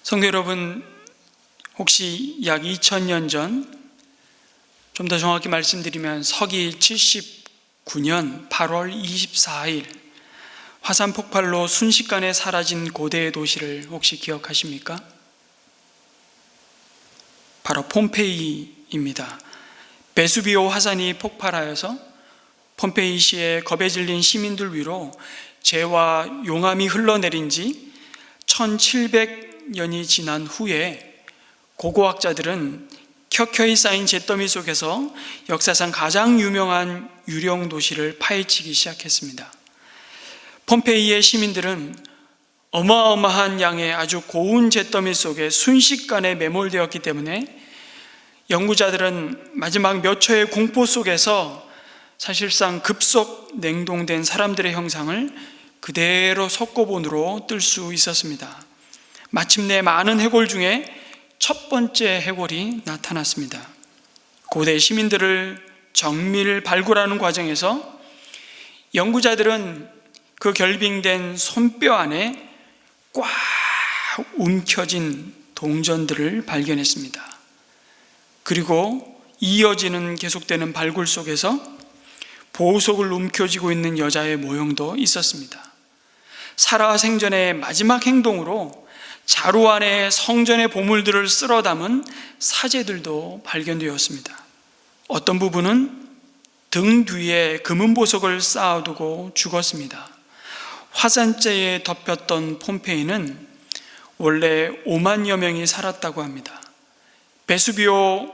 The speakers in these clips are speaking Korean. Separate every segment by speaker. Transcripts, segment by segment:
Speaker 1: 성도 여러분, 혹시 약 2000년 전, 좀 더 정확히 말씀드리면 서기 79년 8월 24일 화산 폭발로 순식간에 사라진 고대의 도시를 혹시 기억하십니까? 바로 폼페이입니다. 베수비오 화산이 폭발하여서 폼페이시의 겁에 질린 시민들 위로 재와 용암이 흘러내린 지 1700년이 지난 후에 고고학자들은 켜켜이 쌓인 잿더미 속에서 역사상 가장 유명한 유령 도시를 파헤치기 시작했습니다. 폼페이의 시민들은 어마어마한 양의 아주 고운 잿더미 속에 순식간에 매몰되었기 때문에 연구자들은 마지막 몇 초의 공포 속에서 사실상 급속 냉동된 사람들의 형상을 그대로 속고본으로 뜰 수 있었습니다. 마침내 많은 해골 중에 첫 번째 해골이 나타났습니다. 고대 시민들을 정밀 발굴하는 과정에서 연구자들은 그 결빙된 손뼈 안에 꽉 움켜진 동전들을 발견했습니다. 그리고 이어지는 계속되는 발굴 속에서 보석을 움켜쥐고 있는 여자의 모형도 있었습니다. 살아생전의 마지막 행동으로 자루 안에 성전의 보물들을 쓸어 담은 사제들도 발견되었습니다. 어떤 부분은 등 뒤에 금은 보석을 쌓아두고 죽었습니다. 화산재에 덮였던 폼페이는 원래 5만여 명이 살았다고 합니다. 베수비오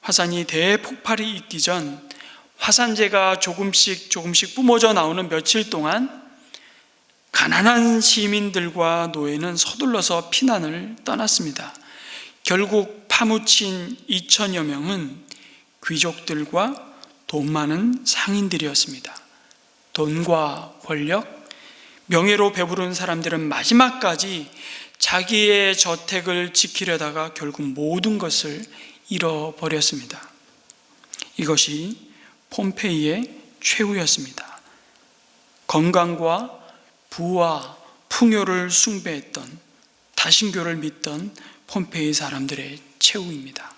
Speaker 1: 화산이 대폭발이 있기 전 화산재가 조금씩 뿜어져 나오는 며칠 동안 가난한 시민들과 노예는 서둘러서 피난을 떠났습니다. 결국 파묻힌 2000여 명은 귀족들과 돈 많은 상인들이었습니다. 돈과 권력, 명예로 배부른 사람들은 마지막까지 자기의 저택을 지키려다가 결국 모든 것을 잃어버렸습니다. 이것이 폼페이의 최후였습니다. 건강과 부와 풍요를 숭배했던, 다신교를 믿던 폼페이 사람들의 최후입니다.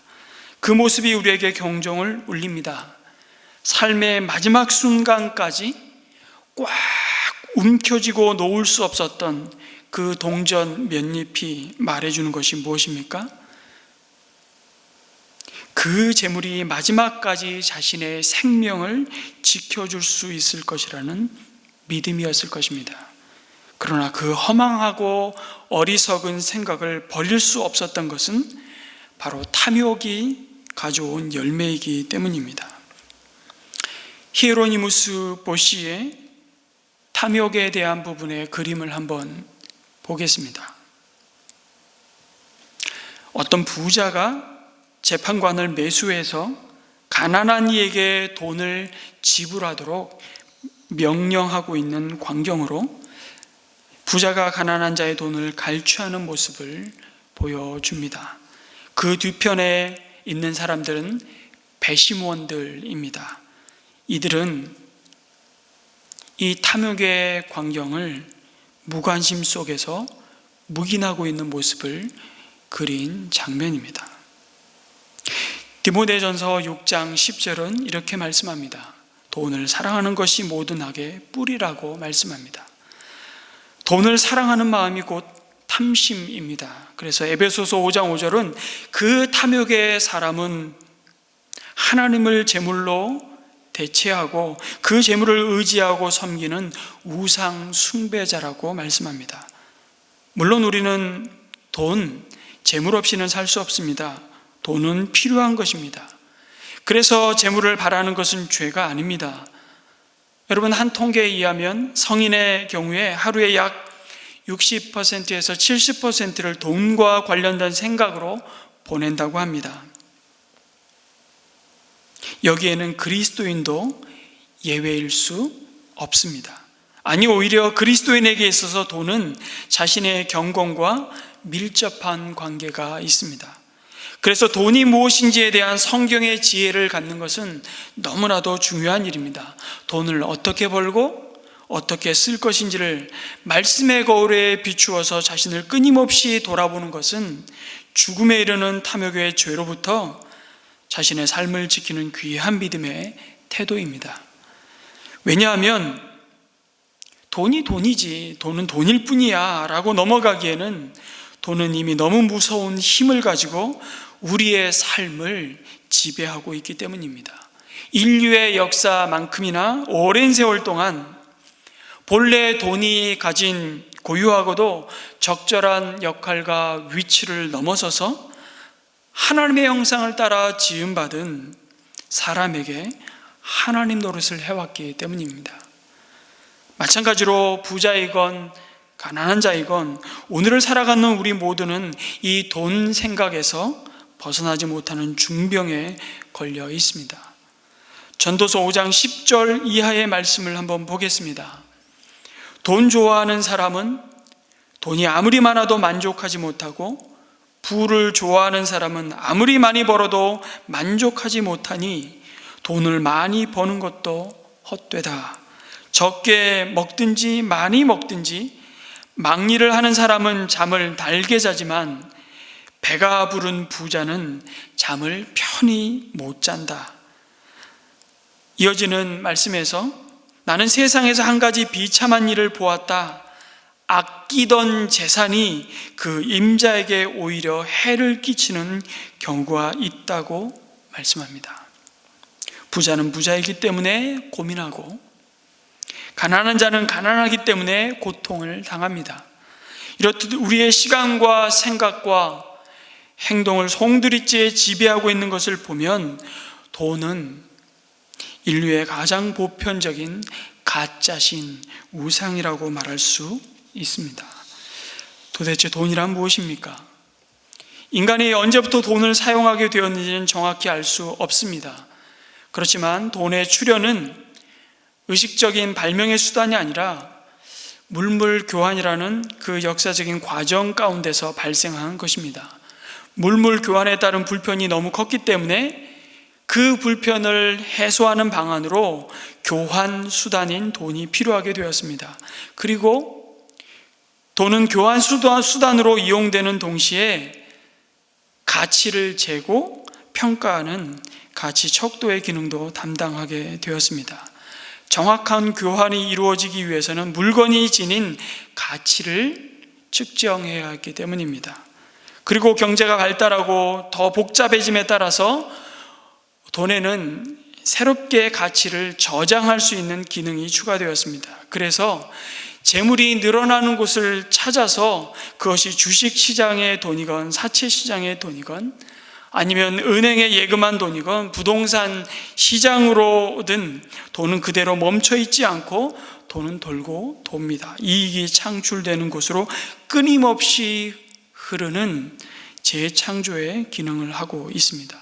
Speaker 1: 그 모습이 우리에게 경종을 울립니다. 삶의 마지막 순간까지 꽉 움켜쥐고 놓을 수 없었던 그 동전 몇 잎이 말해주는 것이 무엇입니까? 그 재물이 마지막까지 자신의 생명을 지켜줄 수 있을 것이라는 믿음이었을 것입니다. 그러나 그 허망하고 어리석은 생각을 버릴 수 없었던 것은 바로 탐욕이 가져온 열매이기 때문입니다. 히에로니무스 보시의 탐욕에 대한 부분의 그림을 한번 보겠습니다. 어떤 부자가 재판관을 매수해서 가난한 이에게 돈을 지불하도록 명령하고 있는 광경으로 부자가 가난한 자의 돈을 갈취하는 모습을 보여줍니다. 그 뒤편에 있는 사람들은 배심원들입니다. 이들은 이 탐욕의 광경을 무관심 속에서 묵인하고 있는 모습을 그린 장면입니다. 디모데전서 6장 10절은 이렇게 말씀합니다. 돈을 사랑하는 것이 모든 악의 뿌리라고 말씀합니다. 돈을 사랑하는 마음이 곧 탐심입니다. 그래서 에베소서 5장 5절은 그 탐욕의 사람은 하나님을 제물로 대체하고 그 제물을 의지하고 섬기는 우상 숭배자라고 말씀합니다. 물론 우리는 돈, 제물 없이는 살 수 없습니다. 돈은 필요한 것입니다. 그래서 제물을 바라는 것은 죄가 아닙니다. 여러분, 한 통계에 의하면 성인의 경우에 하루에 약 60%에서 70%를 돈과 관련된 생각으로 보낸다고 합니다. 여기에는 그리스도인도 예외일 수 없습니다. 아니, 오히려 그리스도인에게 있어서 돈은 자신의 경건과 밀접한 관계가 있습니다. 그래서 돈이 무엇인지에 대한 성경의 지혜를 갖는 것은 너무나도 중요한 일입니다. 돈을 어떻게 벌고 어떻게 쓸 것인지를 말씀의 거울에 비추어서 자신을 끊임없이 돌아보는 것은 죽음에 이르는 탐욕의 죄로부터 자신의 삶을 지키는 귀한 믿음의 태도입니다. 왜냐하면 돈이 돈이지, 돈은 돈일 뿐이야 라고 넘어가기에는 돈은 이미 너무 무서운 힘을 가지고 우리의 삶을 지배하고 있기 때문입니다. 인류의 역사만큼이나 오랜 세월 동안 본래 돈이 가진 고유하고도 적절한 역할과 위치를 넘어서서 하나님의 형상을 따라 지음받은 사람에게 하나님 노릇을 해왔기 때문입니다. 마찬가지로 부자이건 가난한 자이건 오늘을 살아가는 우리 모두는 이 돈 생각에서 벗어나지 못하는 중병에 걸려 있습니다. 전도서 5장 10절 이하의 말씀을 한번 보겠습니다. 돈 좋아하는 사람은 돈이 아무리 많아도 만족하지 못하고 부를 좋아하는 사람은 아무리 많이 벌어도 만족하지 못하니 돈을 많이 버는 것도 헛되다. 적게 먹든지 많이 먹든지 막리를 하는 사람은 잠을 달게 자지만 배가 부른 부자는 잠을 편히 못 잔다. 이어지는 말씀에서 나는 세상에서 한 가지 비참한 일을 보았다. 아끼던 재산이 그 임자에게 오히려 해를 끼치는 경우가 있다고 말씀합니다. 부자는 부자이기 때문에 고민하고 가난한 자는 가난하기 때문에 고통을 당합니다. 이렇듯 우리의 시간과 생각과 행동을 송두리째 지배하고 있는 것을 보면 돈은 인류의 가장 보편적인 가짜신 우상이라고 말할 수 있습니다. 도대체 돈이란 무엇입니까? 인간이 언제부터 돈을 사용하게 되었는지는 정확히 알 수 없습니다. 그렇지만 돈의 출현은 의식적인 발명의 수단이 아니라 물물 교환이라는 그 역사적인 과정 가운데서 발생한 것입니다. 물물 교환에 따른 불편이 너무 컸기 때문에 그 불편을 해소하는 방안으로 교환 수단인 돈이 필요하게 되었습니다. 그리고 돈은 교환 수단으로 이용되는 동시에 가치를 재고 평가하는 가치 척도의 기능도 담당하게 되었습니다. 정확한 교환이 이루어지기 위해서는 물건이 지닌 가치를 측정해야 했기 때문입니다. 그리고 경제가 발달하고 더 복잡해짐에 따라서 돈에는 새롭게 가치를 저장할 수 있는 기능이 추가되었습니다. 그래서 재물이 늘어나는 곳을 찾아서 그것이 주식시장의 돈이건 사채시장의 돈이건 아니면 은행에 예금한 돈이건 부동산 시장으로든 돈은 그대로 멈춰 있지 않고 돈은 돌고 돕니다. 이익이 창출되는 곳으로 끊임없이 흐르는 재창조의 기능을 하고 있습니다.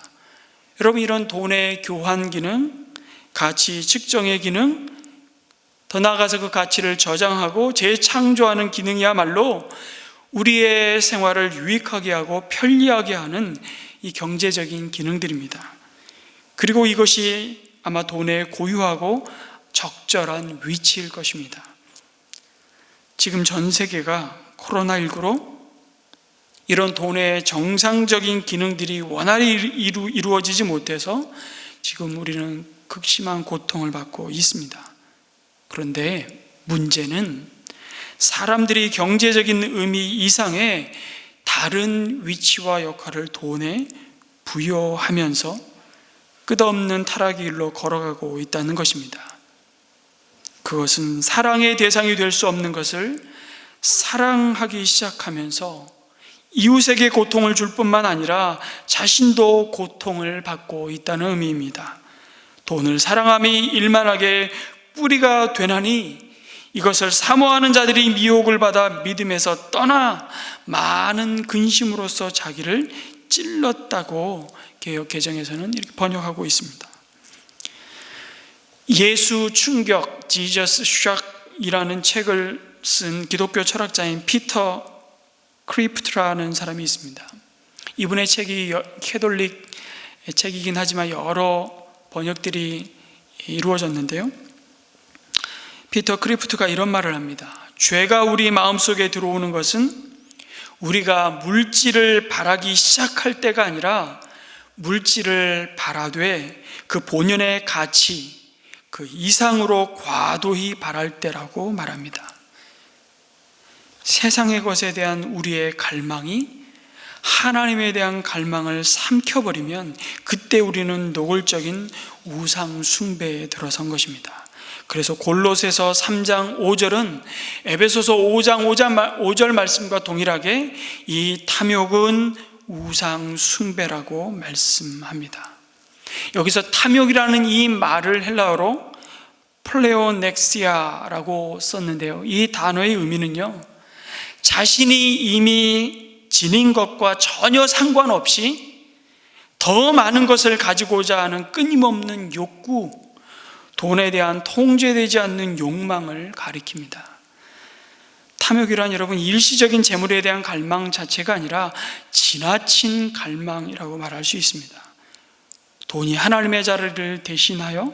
Speaker 1: 여러분, 이런 돈의 교환 기능, 가치 측정의 기능, 더 나아가서 그 가치를 저장하고 재창조하는 기능이야말로 우리의 생활을 유익하게 하고 편리하게 하는 이 경제적인 기능들입니다. 그리고 이것이 아마 돈의 고유하고 적절한 위치일 것입니다. 지금 전 세계가 코로나19로 이런 돈의 정상적인 기능들이 원활히 이루어지지 못해서 지금 우리는 극심한 고통을 받고 있습니다. 그런데 문제는 사람들이 경제적인 의미 이상의 다른 위치와 역할을 돈에 부여하면서 끝없는 타락의 길로 걸어가고 있다는 것입니다. 그것은 사랑의 대상이 될 수 없는 것을 사랑하기 시작하면서 이웃에게 고통을 줄 뿐만 아니라 자신도 고통을 받고 있다는 의미입니다. 돈을 사랑함이 일만하게 뿌리가 되나니 이것을 사모하는 자들이 미혹을 받아 믿음에서 떠나 많은 근심으로써 자기를 찔렀다고 개역 개정에서는 이렇게 번역하고 있습니다. 예수 충격, Jesus Shock이라는 책을 쓴 기독교 철학자인 피터 크리프트라는 사람이 있습니다. 이분의 책이 캐톨릭 책이긴 하지만 여러 번역들이 이루어졌는데요. 피터 크리프트가 이런 말을 합니다. 죄가 우리 마음속에 들어오는 것은 우리가 물질을 바라기 시작할 때가 아니라 물질을 바라되 그 본연의 가치, 그 이상으로 과도히 바랄 때라고 말합니다. 세상의 것에 대한 우리의 갈망이 하나님에 대한 갈망을 삼켜버리면 그때 우리는 노골적인 우상 숭배에 들어선 것입니다. 그래서 골로새서 3장 5절은 에베소서 5장 5절 말씀과 동일하게 이 탐욕은 우상 숭배라고 말씀합니다. 여기서 탐욕이라는 이 말을 헬라어로 플레오넥시아라고 썼는데요, 이 단어의 의미는요, 자신이 이미 지닌 것과 전혀 상관없이 더 많은 것을 가지고자 하는 끊임없는 욕구, 돈에 대한 통제되지 않는 욕망을 가리킵니다. 탐욕이란 여러분 일시적인 재물에 대한 갈망 자체가 아니라 지나친 갈망이라고 말할 수 있습니다. 돈이 하나님의 자리를 대신하여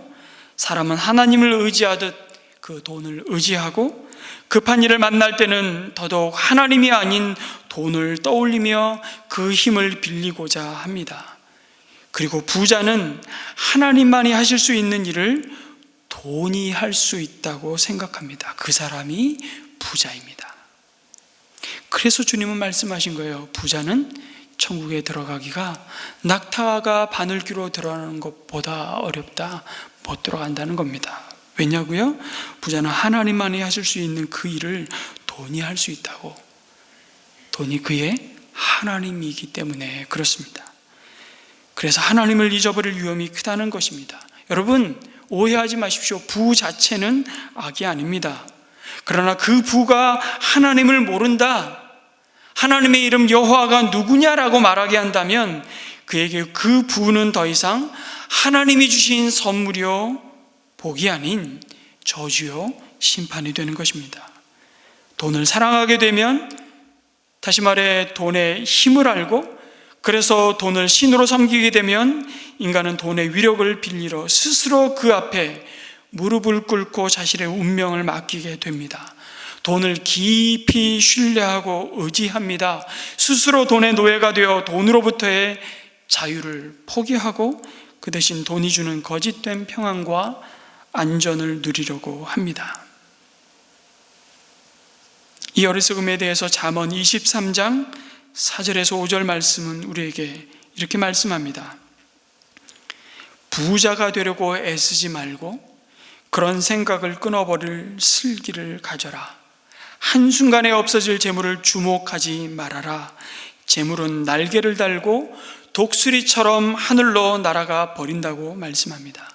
Speaker 1: 사람은 하나님을 의지하듯 그 돈을 의지하고 급한 일을 만날 때는 더더욱 하나님이 아닌 돈을 떠올리며 그 힘을 빌리고자 합니다. 그리고 부자는 하나님만이 하실 수 있는 일을 돈이 할 수 있다고 생각합니다. 그 사람이 부자입니다. 그래서 주님은 말씀하신 거예요. 부자는 천국에 들어가기가 낙타가 바늘귀로 들어가는 것보다 어렵다, 못 들어간다는 겁니다. 왜냐고요? 부자는 하나님만이 하실 수 있는 그 일을 돈이 할 수 있다고. 돈이 그의 하나님이기 때문에 그렇습니다. 그래서 하나님을 잊어버릴 위험이 크다는 것입니다. 여러분 오해하지 마십시오. 부 자체는 악이 아닙니다. 그러나 그 부가 하나님을 모른다, 하나님의 이름 여호와가 누구냐라고 말하게 한다면 그에게 그 부는 더 이상 하나님이 주신 선물이요 복이 아닌 저주요 심판이 되는 것입니다. 돈을 사랑하게 되면, 다시 말해 돈의 힘을 알고 그래서 돈을 신으로 섬기게 되면 인간은 돈의 위력을 빌리러 스스로 그 앞에 무릎을 꿇고 자신의 운명을 맡기게 됩니다. 돈을 깊이 신뢰하고 의지합니다. 스스로 돈의 노예가 되어 돈으로부터의 자유를 포기하고 그 대신 돈이 주는 거짓된 평안과 안전을 누리려고 합니다. 이 어리석음에 대해서 잠언 23장 4절에서 5절 말씀은 우리에게 이렇게 말씀합니다. 부자가 되려고 애쓰지 말고 그런 생각을 끊어버릴 슬기를 가져라. 한순간에 없어질 재물을 주목하지 말아라. 재물은 날개를 달고 독수리처럼 하늘로 날아가 버린다고 말씀합니다.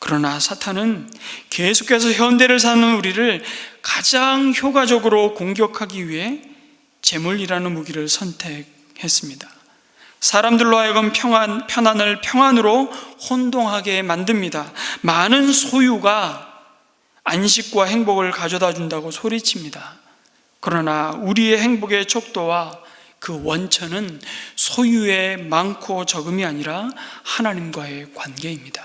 Speaker 1: 그러나 사탄은 계속해서 현대를 사는 우리를 가장 효과적으로 공격하기 위해 재물이라는 무기를 선택했습니다. 사람들로 하여금 편안을 평안으로 혼동하게 만듭니다. 많은 소유가 안식과 행복을 가져다 준다고 소리칩니다. 그러나 우리의 행복의 척도와 그 원천은 소유의 많고 적음이 아니라 하나님과의 관계입니다.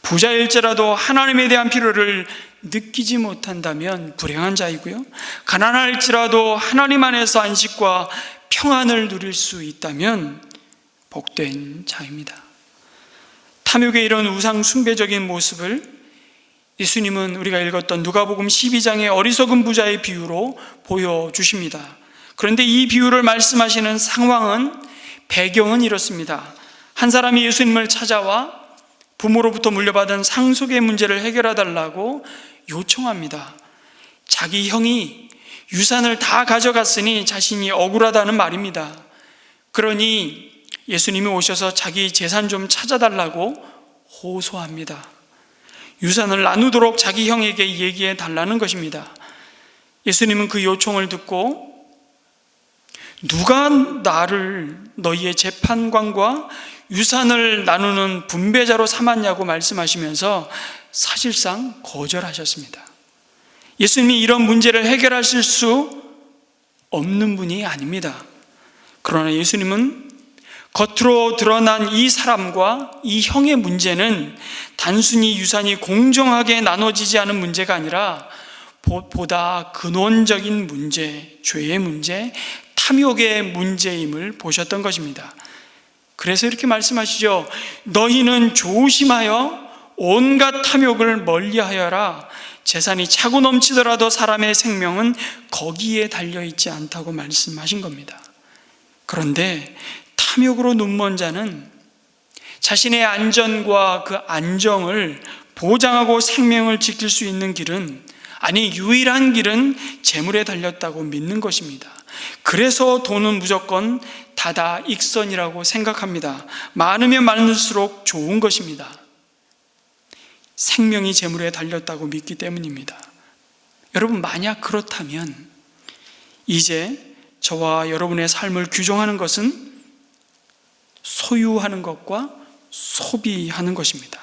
Speaker 1: 부자일지라도 하나님에 대한 필요를 느끼지 못한다면 불행한 자이고요, 가난할지라도 하나님 안에서 안식과 평안을 누릴 수 있다면 복된 자입니다. 탐욕의 이런 우상 숭배적인 모습을 예수님은 우리가 읽었던 누가복음 12장의 어리석은 부자의 비유로 보여주십니다. 그런데 이 비유를 말씀하시는 상황은, 배경은 이렇습니다. 한 사람이 예수님을 찾아와 부모로부터 물려받은 상속의 문제를 해결해 달라고 요청합니다. 자기 형이 유산을 다 가져갔으니 자신이 억울하다는 말입니다. 그러니 예수님이 오셔서 자기 재산 좀 찾아달라고 호소합니다. 유산을 나누도록 자기 형에게 얘기해 달라는 것입니다. 예수님은 그 요청을 듣고 누가 나를 너희의 재판관과 유산을 나누는 분배자로 삼았냐고 말씀하시면서 사실상 거절하셨습니다. 예수님이 이런 문제를 해결하실 수 없는 분이 아닙니다. 그러나 예수님은 겉으로 드러난 이 사람과 이 형의 문제는 단순히 유산이 공정하게 나눠지지 않은 문제가 아니라 보다 근원적인 문제, 죄의 문제, 탐욕의 문제임을 보셨던 것입니다. 그래서 이렇게 말씀하시죠. 너희는 조심하여 온갖 탐욕을 멀리하여라. 재산이 차고 넘치더라도 사람의 생명은 거기에 달려있지 않다고 말씀하신 겁니다. 그런데 탐욕으로 눈먼 자는 자신의 안전과 그 안정을 보장하고 생명을 지킬 수 있는 길은, 아니 유일한 길은 재물에 달렸다고 믿는 것입니다. 그래서 돈은 무조건 다다익선이라고 생각합니다. 많으면 많을수록 좋은 것입니다. 생명이 재물에 달렸다고 믿기 때문입니다. 여러분, 만약 그렇다면 이제 저와 여러분의 삶을 규정하는 것은 소유하는 것과 소비하는 것입니다.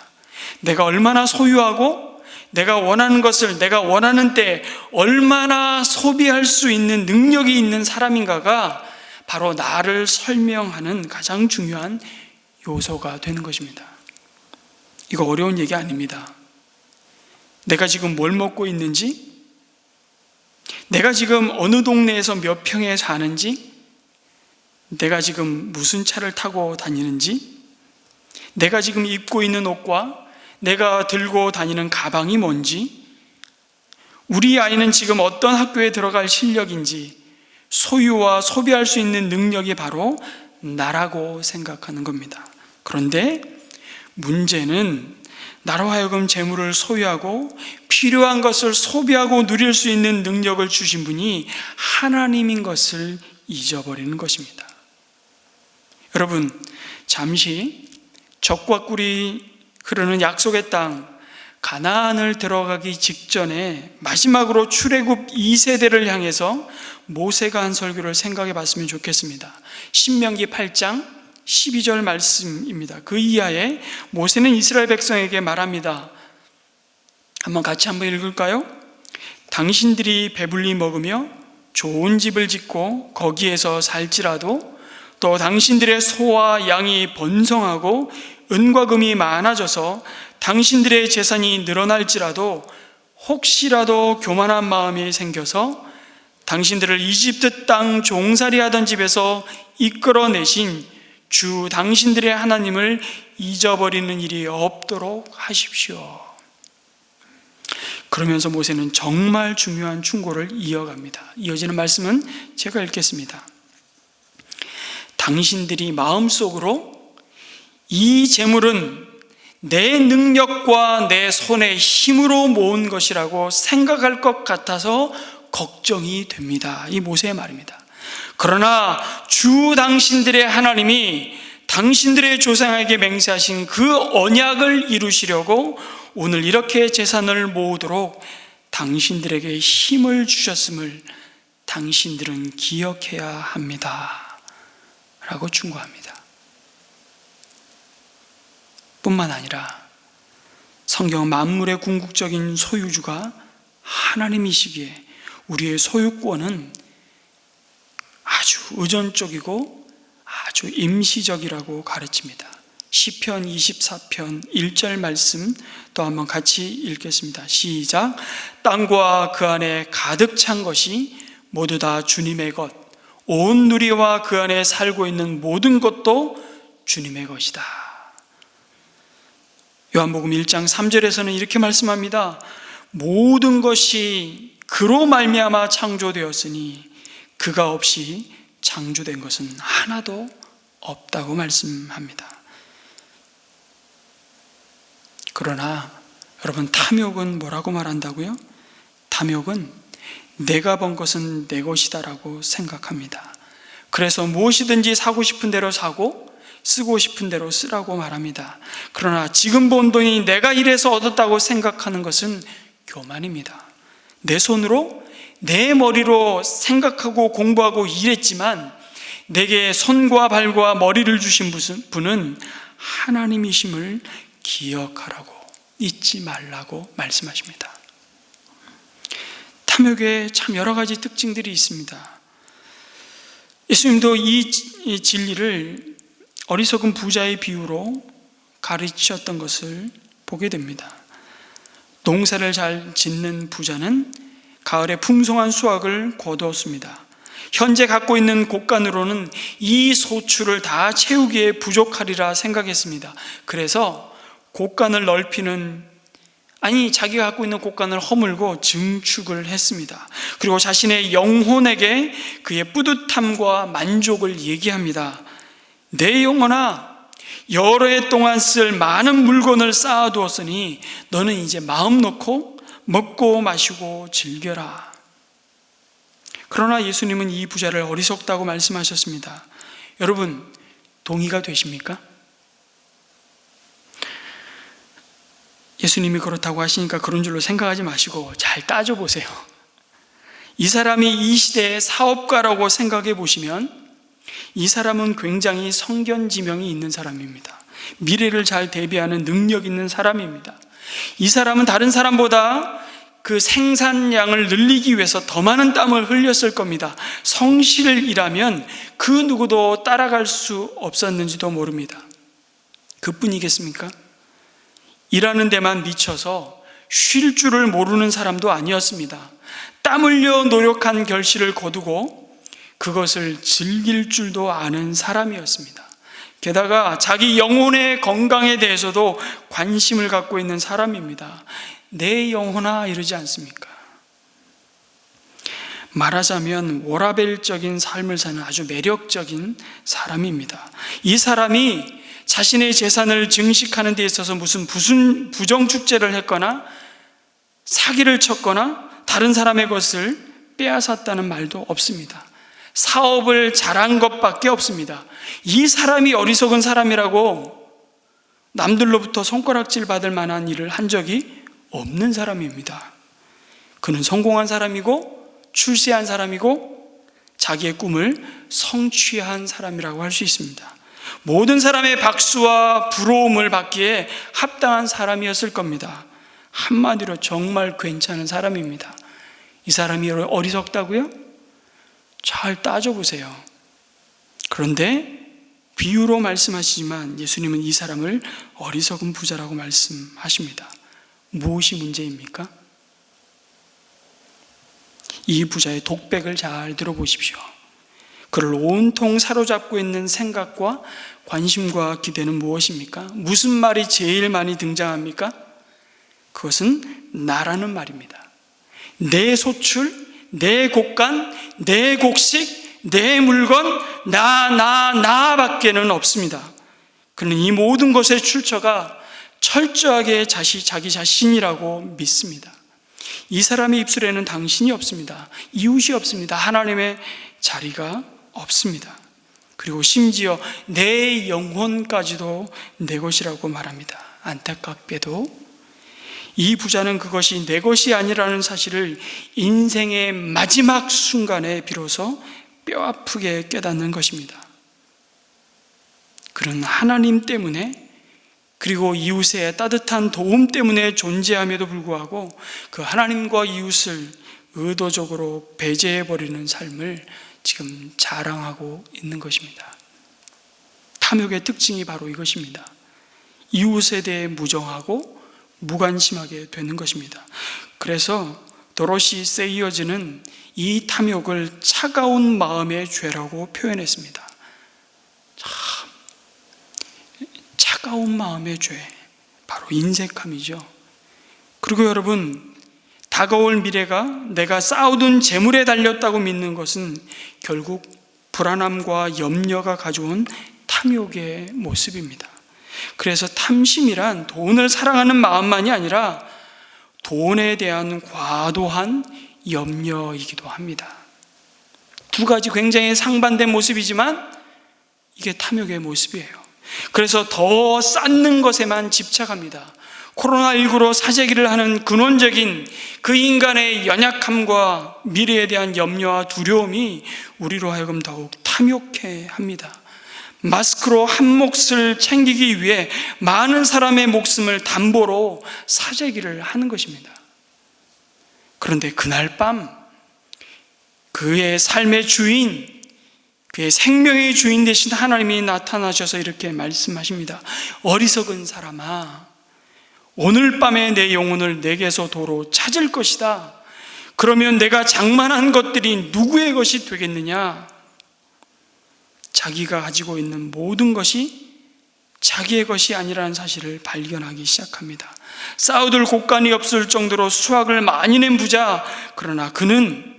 Speaker 1: 내가 얼마나 소유하고 내가 원하는 것을 내가 원하는 때 얼마나 소비할 수 있는 능력이 있는 사람인가가 바로 나를 설명하는 가장 중요한 요소가 되는 것입니다. 이거 어려운 얘기 아닙니다. 내가 지금 뭘 먹고 있는지, 내가 지금 어느 동네에서 몇 평에 사는지, 내가 지금 무슨 차를 타고 다니는지, 내가 지금 입고 있는 옷과 내가 들고 다니는 가방이 뭔지, 우리 아이는 지금 어떤 학교에 들어갈 실력인지, 소유와 소비할 수 있는 능력이 바로 나라고 생각하는 겁니다. 그런데 문제는 나로 하여금 재물을 소유하고 필요한 것을 소비하고 누릴 수 있는 능력을 주신 분이 하나님인 것을 잊어버리는 것입니다. 여러분, 잠시 적과 꿀이 흐르는 약속의 땅 가나안을 들어가기 직전에 마지막으로 출애굽 2세대를 향해서 모세가 한 설교를 생각해 봤으면 좋겠습니다. 신명기 8장 12절 말씀입니다. 그 이하에 모세는 이스라엘 백성에게 말합니다. 같이 한번 읽을까요? 당신들이 배불리 먹으며 좋은 집을 짓고 거기에서 살지라도, 또 당신들의 소와 양이 번성하고 은과 금이 많아져서 당신들의 재산이 늘어날지라도, 혹시라도 교만한 마음이 생겨서 당신들을 이집트 땅 종살이 하던 집에서 이끌어내신 주 당신들의 하나님을 잊어버리는 일이 없도록 하십시오. 그러면서 모세는 정말 중요한 충고를 이어갑니다. 이어지는 말씀은 제가 읽겠습니다. 당신들이 마음속으로 이 재물은 내 능력과 내 손의 힘으로 모은 것이라고 생각할 것 같아서 걱정이 됩니다. 이 모세의 말입니다. 그러나 주 당신들의 하나님이 당신들의 조상에게 맹세하신 그 언약을 이루시려고 오늘 이렇게 재산을 모으도록 당신들에게 힘을 주셨음을 당신들은 기억해야 합니다. 라고 충고합니다. 뿐만 아니라 성경 만물의 궁극적인 소유주가 하나님이시기에 우리의 소유권은 아주 의존적이고 아주 임시적이라고 가르칩니다. 시편 24편 1절 말씀 또 한번 같이 읽겠습니다. 시작. 땅과 그 안에 가득 찬 것이 모두 다 주님의 것, 온 누리와 그 안에 살고 있는 모든 것도 주님의 것이다. 요한복음 1장 3절에서는 이렇게 말씀합니다. 모든 것이 그로 말미암아 창조되었으니 그가 없이 창조된 것은 하나도 없다고 말씀합니다. 그러나 여러분, 탐욕은 뭐라고 말한다고요? 탐욕은 내가 번 것은 내 것이다라고 생각합니다. 그래서 무엇이든지 사고 싶은 대로 사고 쓰고 싶은 대로 쓰라고 말합니다. 그러나 지금 번 돈이 내가 일해서 얻었다고 생각하는 것은 교만입니다. 내 손으로 내 머리로 생각하고 공부하고 일했지만 내게 손과 발과 머리를 주신 분은 하나님이심을 기억하라고, 잊지 말라고 말씀하십니다. 탐욕에 참 여러 가지 특징들이 있습니다. 예수님도 이 진리를 어리석은 부자의 비유로 가르치셨던 것을 보게 됩니다. 농사를 잘 짓는 부자는 가을에 풍성한 수확을 거두었습니다. 현재 갖고 있는 곡간으로는 이 소출을 다 채우기에 부족하리라 생각했습니다. 그래서 곡간을 자기가 갖고 있는 곡간을 허물고 증축을 했습니다. 그리고 자신의 영혼에게 그의 뿌듯함과 만족을 얘기합니다. 내 영혼아, 여러 해 동안 쓸 많은 물건을 쌓아두었으니 너는 이제 마음 놓고 먹고 마시고 즐겨라. 그러나 예수님은 이 부자를 어리석다고 말씀하셨습니다. 여러분, 동의가 되십니까? 예수님이 그렇다고 하시니까 그런 줄로 생각하지 마시고 잘 따져보세요. 이 사람이 이 시대의 사업가라고 생각해 보시면 이 사람은 굉장히 성견지명이 있는 사람입니다. 미래를 잘 대비하는 능력 있는 사람입니다. 이 사람은 다른 사람보다 그 생산량을 늘리기 위해서 더 많은 땀을 흘렸을 겁니다. 성실이라면 그 누구도 따라갈 수 없었는지도 모릅니다. 그뿐이겠습니까? 일하는 데만 미쳐서 쉴 줄을 모르는 사람도 아니었습니다. 땀 흘려 노력한 결실을 거두고 그것을 즐길 줄도 아는 사람이었습니다. 게다가 자기 영혼의 건강에 대해서도 관심을 갖고 있는 사람입니다. 내 영혼아 이러지 않습니까? 말하자면 워라밸적인 삶을 사는 아주 매력적인 사람입니다. 이 사람이 자신의 재산을 증식하는 데 있어서 무슨 부정축제를 했거나 사기를 쳤거나 다른 사람의 것을 빼앗았다는 말도 없습니다. 사업을 잘한 것밖에 없습니다. 이 사람이 어리석은 사람이라고 남들로부터 손가락질 받을 만한 일을 한 적이 없는 사람입니다. 그는 성공한 사람이고 출세한 사람이고 자기의 꿈을 성취한 사람이라고 할 수 있습니다. 모든 사람의 박수와 부러움을 받기에 합당한 사람이었을 겁니다. 한마디로 정말 괜찮은 사람입니다. 이 사람이 어리석다고요? 잘 따져보세요. 그런데 비유로 말씀하시지만 예수님은 이 사람을 어리석은 부자라고 말씀하십니다. 무엇이 문제입니까? 이 부자의 독백을 잘 들어보십시오. 그를 온통 사로잡고 있는 생각과 관심과 기대는 무엇입니까? 무슨 말이 제일 많이 등장합니까? 그것은 나라는 말입니다. 내 소출, 내 곡간, 내 곡식, 내 물건, 나 밖에는 없습니다. 그는 이 모든 것의 출처가 철저하게 자기 자신이라고 믿습니다. 이 사람의 입술에는 당신이 없습니다. 이웃이 없습니다. 하나님의 자리가 없습니다. 그리고 심지어 내 영혼까지도 내 것이라고 말합니다. 안타깝게도 이 부자는 그것이 내 것이 아니라는 사실을 인생의 마지막 순간에 비로소 뼈아프게 깨닫는 것입니다. 그는 하나님 때문에 그리고 이웃의 따뜻한 도움 때문에 존재함에도 불구하고 그 하나님과 이웃을 의도적으로 배제해버리는 삶을 지금 자랑하고 있는 것입니다. 탐욕의 특징이 바로 이것입니다. 이웃에 대해 무정하고 무관심하게 되는 것입니다. 그래서 도로시 세이어즈는 이 탐욕을 차가운 마음의 죄라고 표현했습니다. 차가운 마음의 죄, 바로 인색함이죠. 그리고 여러분, 다가올 미래가 내가 쌓아둔 재물에 달렸다고 믿는 것은 결국 불안함과 염려가 가져온 탐욕의 모습입니다. 그래서 탐심이란 돈을 사랑하는 마음만이 아니라 돈에 대한 과도한 염려이기도 합니다. 두 가지 굉장히 상반된 모습이지만 이게 탐욕의 모습이에요. 그래서 더 쌓는 것에만 집착합니다. 코로나19로 사재기를 하는 근원적인 그 인간의 연약함과 미래에 대한 염려와 두려움이 우리로 하여금 더욱 탐욕해 합니다. 마스크로 한 몫을 챙기기 위해 많은 사람의 목숨을 담보로 사재기를 하는 것입니다. 그런데 그날 밤 그의 삶의 주인, 그의 생명의 주인 되신 하나님이 나타나셔서 이렇게 말씀하십니다. 어리석은 사람아, 오늘 밤에 내 영혼을 내게서 도로 찾을 것이다. 그러면 내가 장만한 것들이 누구의 것이 되겠느냐? 자기가 가지고 있는 모든 것이 자기의 것이 아니라는 사실을 발견하기 시작합니다. 쌓아둘 곳간이 없을 정도로 수확을 많이 낸 부자, 그러나 그는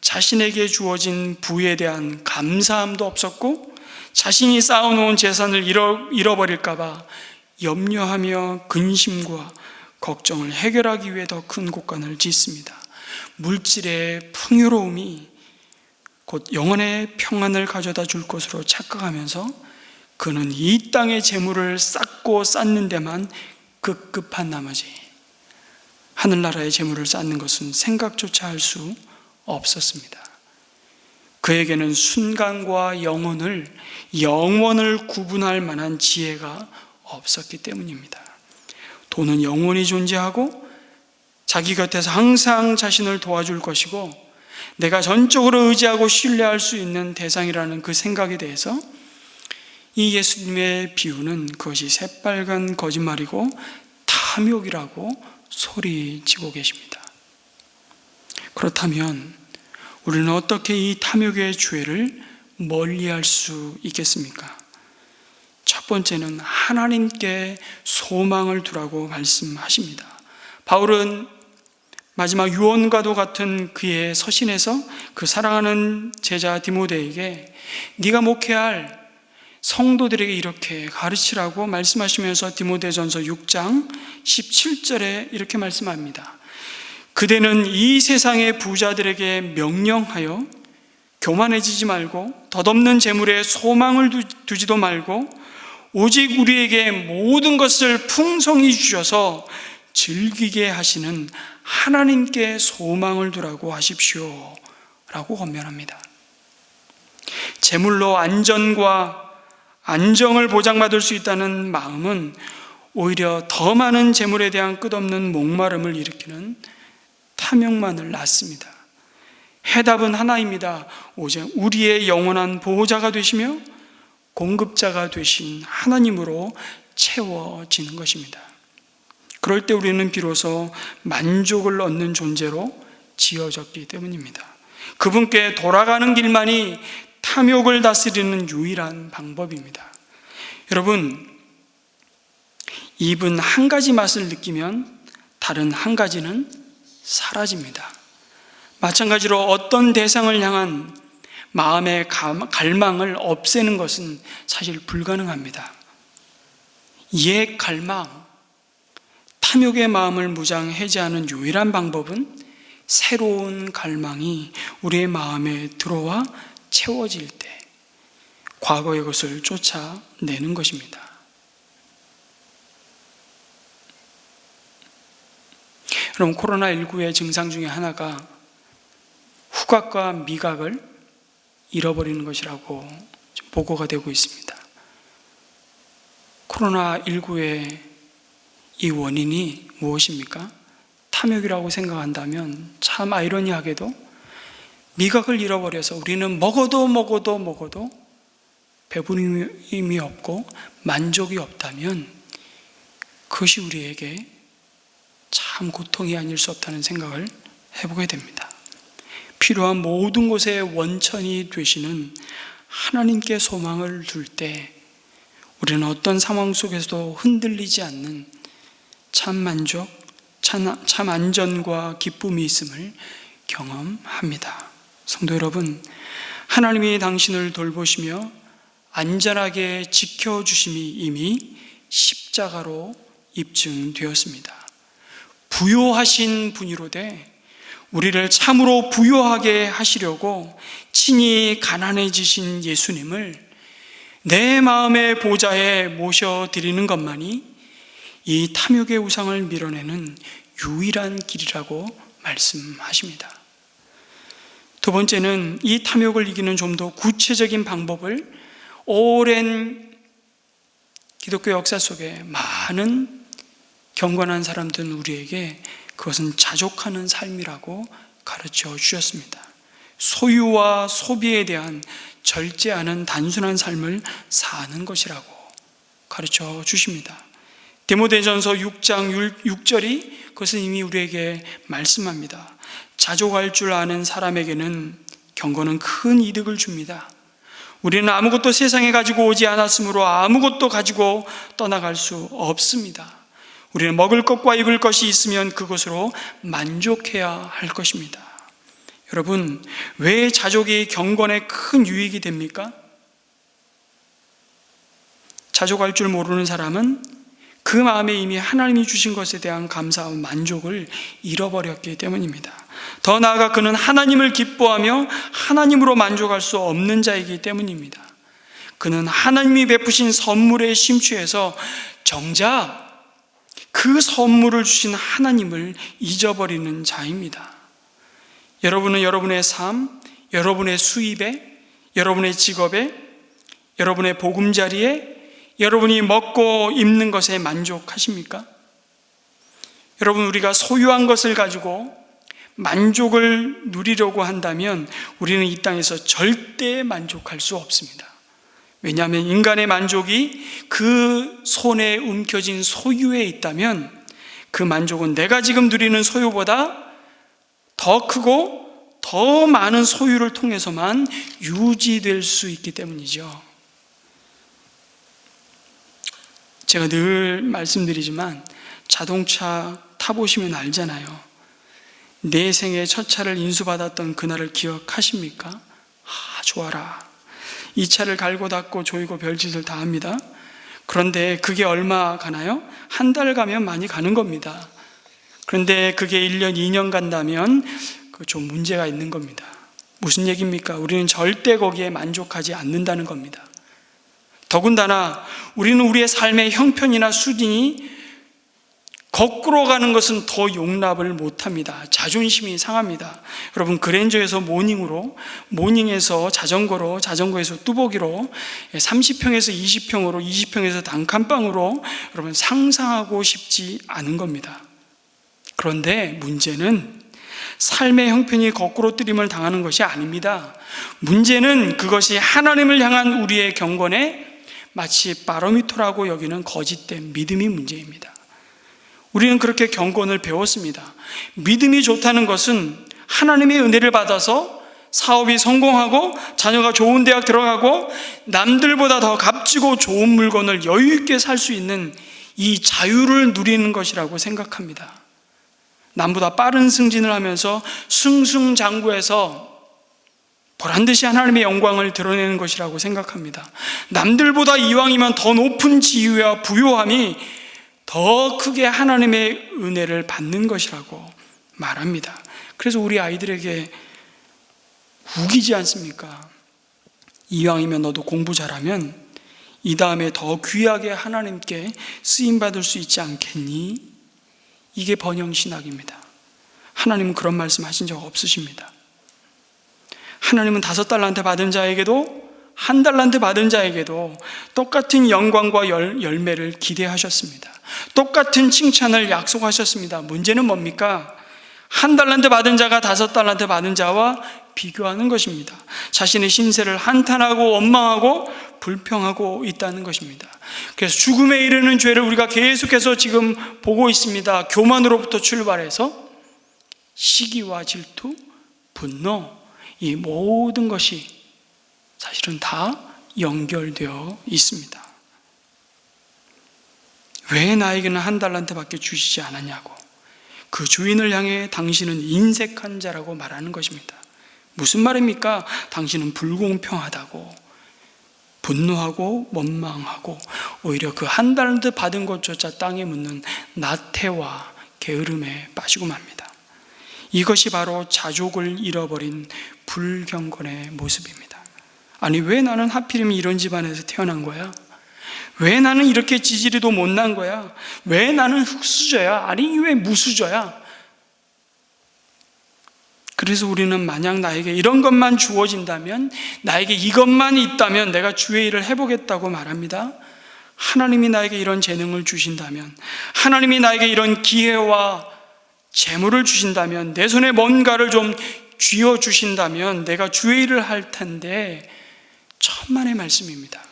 Speaker 1: 자신에게 주어진 부에 대한 감사함도 없었고 자신이 쌓아놓은 재산을 잃어버릴까 봐 염려하며 근심과 걱정을 해결하기 위해 더 큰 곳간을 짓습니다. 물질의 풍요로움이 곧 영혼의 평안을 가져다 줄 것으로 착각하면서 그는 이 땅의 재물을 쌓고 쌓는 데만 급급한 나머지 하늘나라의 재물을 쌓는 것은 생각조차 할 수 없었습니다. 그에게는 순간과 영원을 구분할 만한 지혜가 없었기 때문입니다. 돈은 영원히 존재하고 자기 곁에서 항상 자신을 도와줄 것이고 내가 전적으로 의지하고 신뢰할 수 있는 대상이라는 그 생각에 대해서 이 예수님의 비유는 그것이 새빨간 거짓말이고 탐욕이라고 소리치고 계십니다. 그렇다면 우리는 어떻게 이 탐욕의 죄를 멀리할 수 있겠습니까? 첫 번째는 하나님께 소망을 두라고 말씀하십니다. 바울은 마지막 유언과도 같은 그의 서신에서 그 사랑하는 제자 디모데에게 네가 목회할 성도들에게 이렇게 가르치라고 말씀하시면서 디모데전서 6장 17절에 이렇게 말씀합니다. 그대는 이 세상의 부자들에게 명령하여 교만해지지 말고 덧없는 재물에 소망을 두지도 말고 오직 우리에게 모든 것을 풍성히 주셔서 즐기게 하시는 하나님께 소망을 두라고 하십시오 라고 권면합니다. 재물로 안전과 안정을 보장받을 수 있다는 마음은 오히려 더 많은 재물에 대한 끝없는 목마름을 일으키는 탐욕만을 낳습니다. 해답은 하나입니다. 오직 우리의 영원한 보호자가 되시며 공급자가 되신 하나님으로 채워지는 것입니다. 그럴 때 우리는 비로소 만족을 얻는 존재로 지어졌기 때문입니다. 그분께 돌아가는 길만이 탐욕을 다스리는 유일한 방법입니다. 여러분, 입은 한 가지 맛을 느끼면 다른 한 가지는 사라집니다. 마찬가지로 어떤 대상을 향한 마음의 갈망을 없애는 것은 사실 불가능합니다. 옛 갈망, 탐욕의 마음을 무장 해제하는 유일한 방법은 새로운 갈망이 우리의 마음에 들어와 채워질 때 과거의 것을 쫓아내는 것입니다. 그럼 코로나19의 증상 중에 하나가 후각과 미각을 잃어버리는 것이라고 보고가 되고 있습니다. 코로나19의 이 원인이 무엇입니까? 탐욕이라고 생각한다면 참 아이러니하게도 미각을 잃어버려서 우리는 먹어도 배부름이 없고 만족이 없다면 그것이 우리에게 참 고통이 아닐 수 없다는 생각을 해보게 됩니다. 필요한 모든 것의 원천이 되시는 하나님께 소망을 둘 때 우리는 어떤 상황 속에서도 흔들리지 않는 참 만족, 참 안전과 기쁨이 있음을 경험합니다. 성도 여러분, 하나님이 당신을 돌보시며 안전하게 지켜주심이 이미 십자가로 입증되었습니다. 부요하신 분이로되 우리를 참으로 부요하게 하시려고 친히 가난해지신 예수님을 내 마음의 보좌에 모셔드리는 것만이 이 탐욕의 우상을 밀어내는 유일한 길이라고 말씀하십니다. 두 번째는 이 탐욕을 이기는 좀 더 구체적인 방법을 오랜 기독교 역사 속에 많은 경건한 사람들은 우리에게 그것은 자족하는 삶이라고 가르쳐 주셨습니다. 소유와 소비에 대한 절제하는 단순한 삶을 사는 것이라고 가르쳐 주십니다. 디모데전서 6장 6절이 그것은 이미 우리에게 말씀합니다. 자족할 줄 아는 사람에게는 경고는 큰 이득을 줍니다. 우리는 아무것도 세상에 가지고 오지 않았으므로 아무것도 가지고 떠나갈 수 없습니다. 우리는 먹을 것과 입을 것이 있으면 그것으로 만족해야 할 것입니다. 여러분, 왜 자족이 경건에 큰 유익이 됩니까? 자족할 줄 모르는 사람은 그 마음에 이미 하나님이 주신 것에 대한 감사와 만족을 잃어버렸기 때문입니다. 더 나아가 그는 하나님을 기뻐하며 하나님으로 만족할 수 없는 자이기 때문입니다. 그는 하나님이 베푸신 선물에 심취해서 정작 그 선물을 주신 하나님을 잊어버리는 자입니다. 여러분은 여러분의 삶, 여러분의 수입에, 여러분의 직업에, 여러분의 보금자리에, 여러분이 먹고 입는 것에 만족하십니까? 여러분, 우리가 소유한 것을 가지고 만족을 누리려고 한다면 우리는 이 땅에서 절대 만족할 수 없습니다. 왜냐하면 인간의 만족이 그 손에 움켜진 소유에 있다면 그 만족은 내가 지금 누리는 소유보다 더 크고 더 많은 소유를 통해서만 유지될 수 있기 때문이죠. 제가 늘 말씀드리지만 자동차 타보시면 알잖아요. 내 생애 첫 차를 인수받았던 그날을 기억하십니까? 좋아라. 이 차를 갈고 닦고 조이고 별짓을 다 합니다. 그런데 그게 얼마 가나요? 한 달 가면 많이 가는 겁니다. 그런데 그게 1년, 2년 간다면 좀 문제가 있는 겁니다. 무슨 얘기입니까? 우리는 절대 거기에 만족하지 않는다는 겁니다. 더군다나 우리는 우리의 삶의 형편이나 수준이 거꾸로 가는 것은 더 용납을 못합니다. 자존심이 상합니다. 여러분, 그랜저에서 모닝에서 자전거로, 자전거에서 뚜벅이로, 30평에서 20평으로, 20평에서 단칸방으로 여러분 상상하고 싶지 않은 겁니다. 그런데 문제는 삶의 형편이 거꾸로 뜨림을 당하는 것이 아닙니다. 문제는 그것이 하나님을 향한 우리의 경건에 마치 바로미터라고 여기는 거짓된 믿음이 문제입니다. 우리는 그렇게 경건을 배웠습니다. 믿음이 좋다는 것은 하나님의 은혜를 받아서 사업이 성공하고 자녀가 좋은 대학 들어가고 남들보다 더 값지고 좋은 물건을 여유 있게 살 수 있는 이 자유를 누리는 것이라고 생각합니다. 남보다 빠른 승진을 하면서 승승장구해서 보란듯이 하나님의 영광을 드러내는 것이라고 생각합니다. 남들보다 이왕이면 더 높은 지위와 부요함이 더 크게 하나님의 은혜를 받는 것이라고 말합니다. 그래서 우리 아이들에게 우기지 않습니까? 이왕이면 너도 공부 잘하면 이 다음에 더 귀하게 하나님께 쓰임받을 수 있지 않겠니? 이게 번영신학입니다. 하나님은 그런 말씀 하신 적 없으십니다. 하나님은 5달란트 받은 자에게도 1달란트 받은 자에게도 똑같은 영광과 열매를 기대하셨습니다. 똑같은 칭찬을 약속하셨습니다. 문제는 뭡니까? 1달란트 받은 자가 5달란트 받은 자와 비교하는 것입니다. 자신의 신세를 한탄하고 원망하고 불평하고 있다는 것입니다. 그래서 죽음에 이르는 죄를 우리가 계속해서 지금 보고 있습니다. 교만으로부터 출발해서 시기와 질투, 분노, 이 모든 것이 사실은 다 연결되어 있습니다. 왜 나에게는 1달란트밖에 주시지 않았냐고, 그 주인을 향해 당신은 인색한 자라고 말하는 것입니다. 무슨 말입니까? 당신은 불공평하다고, 분노하고 원망하고 오히려 그 1달란트 받은 것조차 땅에 묻는 나태와 게으름에 빠지고 맙니다. 이것이 바로 자족을 잃어버린 불경건의 모습입니다. 아니, 왜 나는 하필이면 이런 집안에서 태어난 거야? 왜 나는 이렇게 지지리도 못난 거야? 왜 나는 흙수저야? 아니, 왜 무수저야? 그래서 우리는 만약 나에게 이런 것만 주어진다면, 나에게 이것만 있다면 내가 주의 일을 해보겠다고 말합니다. 하나님이 나에게 이런 재능을 주신다면, 하나님이 나에게 이런 기회와 재물을 주신다면, 내 손에 뭔가를 좀 쥐어주신다면 내가 주의 일을 할 텐데, 천만의 말씀입니다.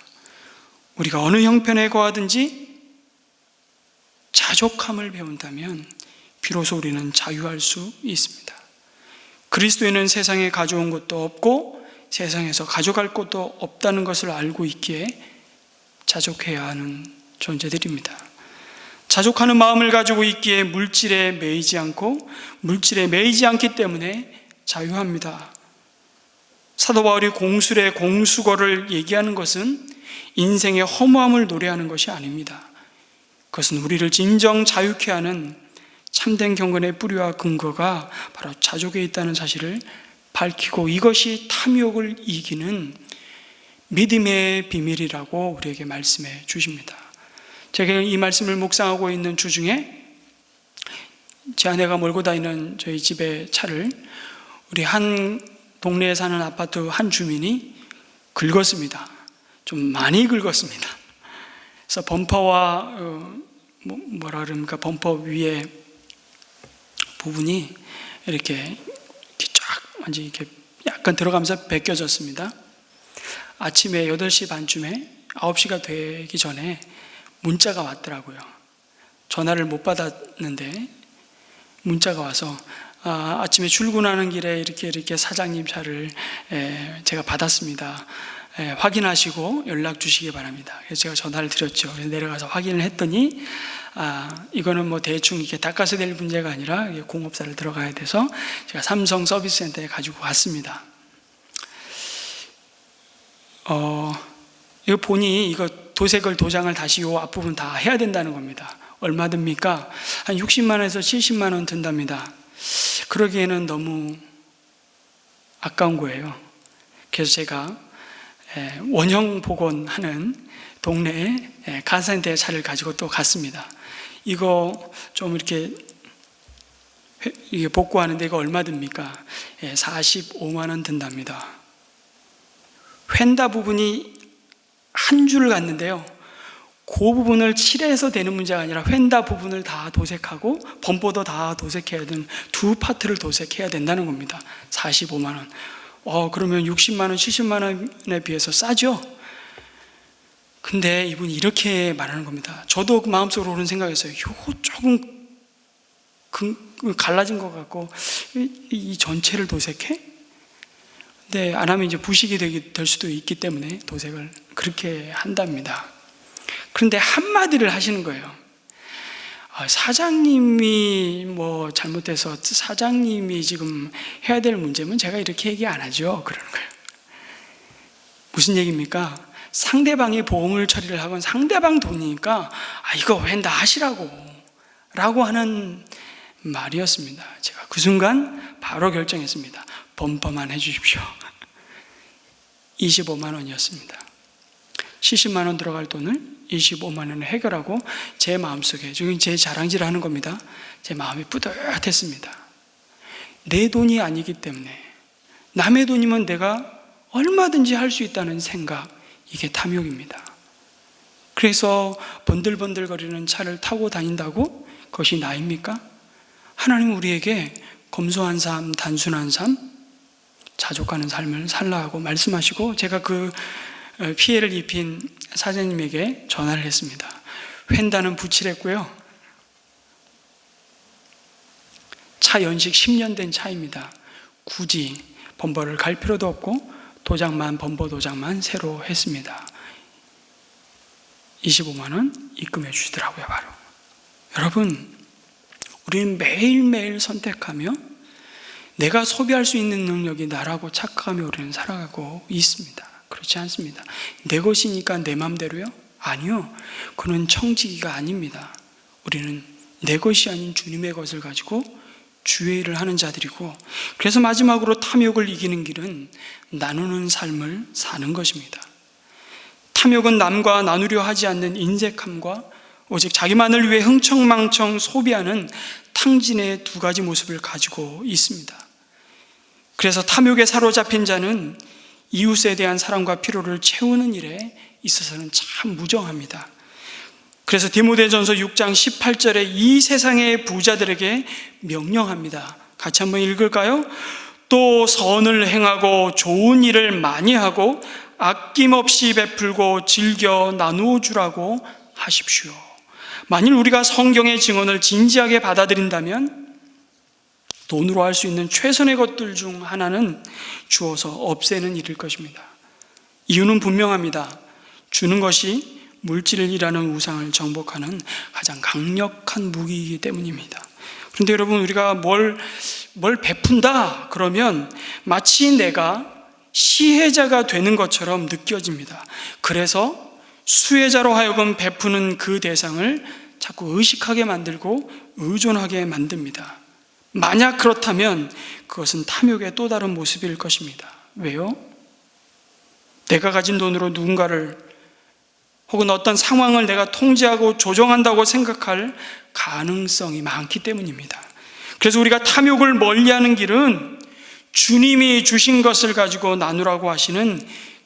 Speaker 1: 우리가 어느 형편에 거하든지 자족함을 배운다면 비로소 우리는 자유할 수 있습니다. 그리스도인은 세상에 가져온 것도 없고 세상에서 가져갈 것도 없다는 것을 알고 있기에 자족해야 하는 존재들입니다. 자족하는 마음을 가지고 있기에 물질에 매이지 않기 때문에 자유합니다. 사도 바울이 공술의 공수거를 얘기하는 것은 인생의 허무함을 노래하는 것이 아닙니다. 그것은 우리를 진정 자유케 하는 참된 경건의 뿌리와 근거가 바로 자족에 있다는 사실을 밝히고, 이것이 탐욕을 이기는 믿음의 비밀이라고 우리에게 말씀해 주십니다. 제가 이 말씀을 묵상하고 있는 주중에 제 아내가 몰고 다니는 저희 집의 차를 우리 한 동네에 사는 아파트 한 주민이 긁었습니다. 좀 많이 긁었습니다. 그래서 범퍼와 범퍼 위에 부분이 이렇게 쫙 완전히 이렇게 약간 들어가면서 벗겨졌습니다. 아침에 8시 반쯤에 9시가 되기 전에 문자가 왔더라고요. 전화를 못 받았는데 문자가 와서 아침에 출근하는 길에 이렇게 사장님 차를 제가 받았습니다. 확인하시고 연락 주시기 바랍니다. 그래서 제가 전화를 드렸죠. 그래서 내려가서 확인을 했더니 이거는 뭐 대충 이렇게 닦아서 될 문제가 아니라 공업사를 들어가야 돼서 제가 삼성 서비스센터에 가지고 왔습니다. 이거 보니 이거 도장을 다시 요 앞부분 다 해야 된다는 겁니다. 얼마 듭니까? 한 60만 원에서 70만 원 든답니다. 그러기에는 너무 아까운 거예요. 그래서 제가 원형 복원하는 동네에 카센터에 차를 가지고 또 갔습니다. 이거 좀 이렇게 복구하는데 이거 얼마 듭니까? 45만 원 든답니다. 휀다 부분이 한 줄을 갔는데요, 그 부분을 칠해서 되는 문제가 아니라 휀다 부분을 다 도색하고 범퍼도 다 도색해야 되는 두 파트를 도색해야 된다는 겁니다. 45만 원. 그러면 60만 원, 70만 원에 비해서 싸죠? 근데 이분이 이렇게 말하는 겁니다. 저도 마음속으로 그런 생각했어요. 이거 조금 갈라진 것 같고 이 전체를 도색해? 근데 안 하면 이제 부식이 될 수도 있기 때문에 도색을 그렇게 한답니다. 그런데 한마디를 하시는 거예요. 사장님이 뭐 잘못해서 사장님이 지금 해야 될 문제면 제가 이렇게 얘기 안 하죠. 그러는 거예요. 무슨 얘기입니까? 상대방이 보험을 처리를 하건 상대방 돈이니까 이거 왜 나 하시라고 라고 하는 말이었습니다. 제가 그 순간 바로 결정했습니다. 범퍼만 해주십시오. 25만 원이었습니다. 70만 원 들어갈 돈을 25만 원을 해결하고 제 마음속에, 지금 제 자랑질 하는 겁니다. 제 마음이 뿌듯했습니다. 내 돈이 아니기 때문에, 남의 돈이면 내가 얼마든지 할 수 있다는 생각, 이게 탐욕입니다. 그래서 번들번들거리는 차를 타고 다닌다고 그것이 나입니까? 하나님은 우리에게 검소한 삶, 단순한 삶, 자족하는 삶을 살라고 말씀하시고, 제가 그 피해를 입힌 사장님에게 전화를 했습니다. 휀다는 부칠했고요, 차 연식 10년 된 차입니다. 굳이 범퍼를 갈 필요도 없고 범퍼 도장만 새로 했습니다. 25만 원 입금해 주시더라고요. 바로. 여러분, 우리는 매일매일 선택하며 내가 소비할 수 있는 능력이 나라고 착각하며 우리는 살아가고 있습니다. 그렇지 않습니다. 내 것이니까 내 맘대로요? 아니요. 그는 청지기가 아닙니다. 우리는 내 것이 아닌 주님의 것을 가지고 주의 일을 하는 자들이고, 그래서 마지막으로 탐욕을 이기는 길은 나누는 삶을 사는 것입니다. 탐욕은 남과 나누려 하지 않는 인색함과 오직 자기만을 위해 흥청망청 소비하는 탕진의 두 가지 모습을 가지고 있습니다. 그래서 탐욕에 사로잡힌 자는 이웃에 대한 사랑과 필요를 채우는 일에 있어서는 참 무정합니다. 그래서 디모데전서 6장 18절에 이 세상의 부자들에게 명령합니다. 같이 한번 읽을까요? 또 선을 행하고 좋은 일을 많이 하고 아낌없이 베풀고 즐겨 나누어 주라고 하십시오. 만일 우리가 성경의 증언을 진지하게 받아들인다면 돈으로 할 수 있는 최선의 것들 중 하나는 주어서 없애는 일일 것입니다. 이유는 분명합니다. 주는 것이 물질이라는 우상을 정복하는 가장 강력한 무기이기 때문입니다. 그런데 여러분, 우리가 뭘 베푼다 그러면 마치 내가 시혜자가 되는 것처럼 느껴집니다. 그래서 수혜자로 하여금 베푸는 그 대상을 자꾸 의식하게 만들고 의존하게 만듭니다. 만약 그렇다면 그것은 탐욕의 또 다른 모습일 것입니다. 왜요? 내가 가진 돈으로 누군가를 혹은 어떤 상황을 내가 통제하고 조정한다고 생각할 가능성이 많기 때문입니다. 그래서 우리가 탐욕을 멀리하는 길은 주님이 주신 것을 가지고 나누라고 하시는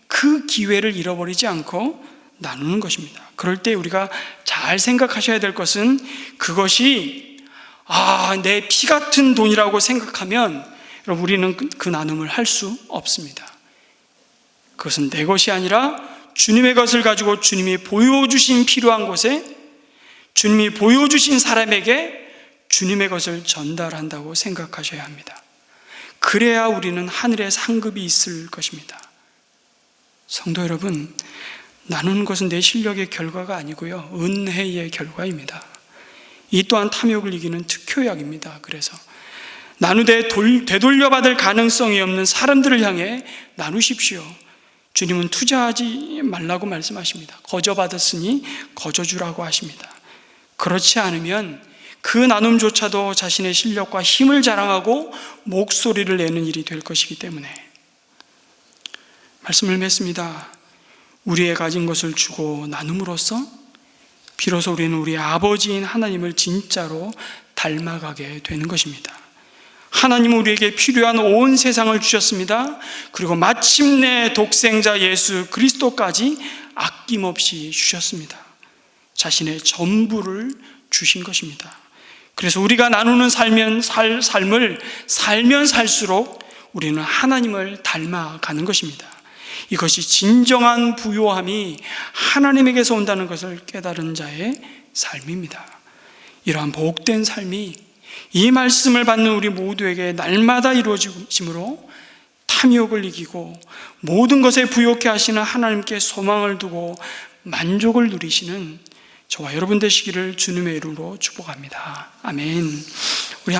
Speaker 1: 그 기회를 잃어버리지 않고 나누는 것입니다. 그럴 때 우리가 잘 생각하셔야 될 것은 그것이 내 피 같은 돈이라고 생각하면 여러분, 우리는 그 나눔을 할 수 없습니다. 그것은 내 것이 아니라 주님의 것을 가지고 주님이 보여주신 필요한 곳에 주님이 보여주신 사람에게 주님의 것을 전달한다고 생각하셔야 합니다. 그래야 우리는 하늘의 상급이 있을 것입니다. 성도 여러분, 나누는 것은 내 실력의 결과가 아니고요, 은혜의 결과입니다. 이 또한 탐욕을 이기는 특효약입니다. 그래서 나누되 되돌려받을 가능성이 없는 사람들을 향해 나누십시오. 주님은 투자하지 말라고 말씀하십니다. 거저 받았으니 거저 주라고 하십니다. 그렇지 않으면 그 나눔조차도 자신의 실력과 힘을 자랑하고 목소리를 내는 일이 될 것이기 때문에 말씀을 맺습니다. 우리의 가진 것을 주고 나눔으로써 비로소 우리는 우리 아버지인 하나님을 진짜로 닮아가게 되는 것입니다. 하나님은 우리에게 필요한 온 세상을 주셨습니다. 그리고 마침내 독생자 예수 그리스도까지 아낌없이 주셨습니다. 자신의 전부를 주신 것입니다. 그래서 우리가 나누는 삶을 살면 살수록 우리는 하나님을 닮아가는 것입니다. 이것이 진정한 부요함이 하나님에게서 온다는 것을 깨달은 자의 삶입니다. 이러한 복된 삶이 이 말씀을 받는 우리 모두에게 날마다 이루어짐으로 탐욕을 이기고 모든 것에 부요케 하시는 하나님께 소망을 두고 만족을 누리시는 저와 여러분 되시기를 주님의 이름으로 축복합니다. 아멘. 우리